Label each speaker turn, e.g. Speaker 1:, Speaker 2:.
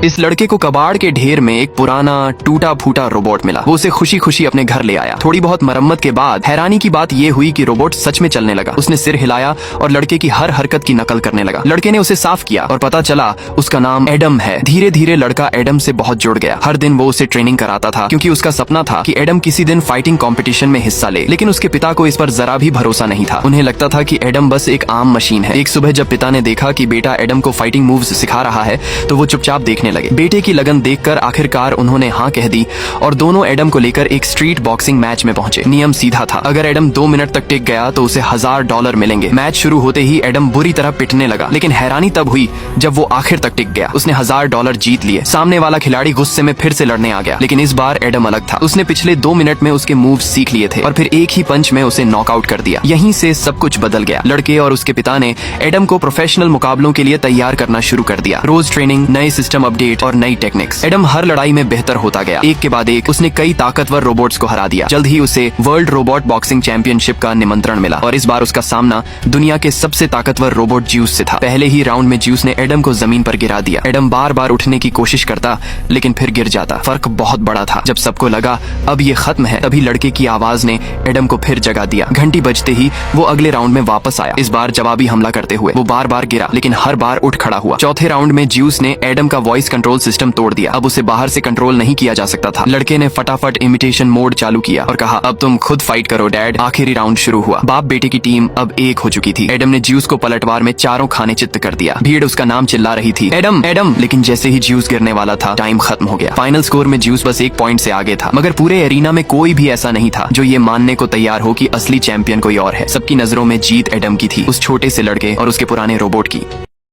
Speaker 1: इस लड़के को कबाड़ के ढेर में एक पुराना टूटा फूटा रोबोट मिला। वो उसे खुशी खुशी अपने घर ले आया। थोड़ी बहुत मरम्मत के बाद हैरानी की बात ये हुई कि रोबोट सच में चलने लगा। उसने सिर हिलाया और लड़के की हर हरकत की नकल करने लगा। लड़के ने उसे साफ किया और पता चला उसका नाम एडम है। धीरे धीरे लड़का एडम से बहुत जुड़ गया। हर दिन वो उसे ट्रेनिंग कराता था क्योंकि उसका सपना था कि एडम किसी दिन फाइटिंग कंपटीशन में हिस्सा ले। लेकिन उसके पिता को इस पर जरा भी भरोसा नहीं था। उन्हें लगता था कि एडम बस एक आम मशीन है। एक सुबह जब पिता ने देखा कि बेटा एडम को फाइटिंग मूव्स सिखा रहा है तो वो चुपचाप देखने लगे। बेटे की लगन देखकर आखिरकार उन्होंने हाँ कह दी और दोनों एडम को लेकर एक स्ट्रीट बॉक्सिंग मैच में पहुंचे। नियम सीधा था, अगर एडम 2 मिनट तक टिक गया तो उसे $1000 मिलेंगे। मैच शुरू होते ही एडम बुरी तरह पिटने लगा, लेकिन हैरानी तब हुई जब वो आखिर तक टिक गया। उसने $1000 जीत लिए। सामने वाला खिलाड़ी गुस्से में फिर से लड़ने आ गया, लेकिन इस बार एडम अलग था। उसने पिछले 2 मिनट में उसके मूव सीख लिए थे और फिर एक ही पंच में उसे नॉकआउट कर दिया। यहीं से सब कुछ बदल गया। लड़के और उसके पिता ने एडम को प्रोफेशनल मुकाबलों के लिए तैयार करना शुरू कर दिया। रोज ट्रेनिंग, नए सिस्टम अपडेट और नई टेक्निक्स। एडम हर लड़ाई में बेहतर होता गया। एक के बाद एक उसने कई ताकतवर रोबोट्स को हरा दिया। जल्द ही उसे वर्ल्ड रोबोट बॉक्सिंग चैंपियनशिप का निमंत्रण मिला और इस बार उसका सामना दुनिया के सबसे ताकतवर रोबोट ज्यूस से था। पहले ही राउंड में ज्यूस ने एडम को जमीन पर गिरा दिया। एडम बार बार उठने की कोशिश करता लेकिन फिर गिर जाता। फर्क बहुत बड़ा था। जब सबको लगा अब ये खत्म है, तभी लड़के की आवाज ने एडम को फिर जगा दिया। घंटी बजते ही वो अगले राउंड में वापस आया। इस बार जवाबी हमला करते हुए वो बार बार गिरा लेकिन हर बार उठ खड़ा हुआ। चौथे राउंड में ज्यूस ने एडम का वॉइस कंट्रोल सिस्टम तोड़ दिया। अब उसे बाहर से कंट्रोल नहीं किया जा सकता था। लड़के ने फटाफट इमिटेशन मोड चालू किया और कहा अब तुम खुद फाइट करो डैड। आखिरी राउंड शुरू हुआ। बाप बेटे की टीम अब एक हो चुकी थी। एडम ने ज्यूस को पलटवार में चारों खाने चित्त कर दिया। भीड़ उसका नाम चिल्ला रही थी, एडम एडम। लेकिन जैसे ही ज्यूस गिरने वाला था टाइम खत्म हो गया। फाइनल स्कोर में ज्यूस बस 1 पॉइंट से आगे था, मगर पूरे एरिना में कोई भी ऐसा नहीं था जो ये मानने को तैयार हो कि असली चैंपियन कोई और है। सबकी नजरों में जीत एडम की थी, उस छोटे से लड़के और उसके पुराने रोबोट की।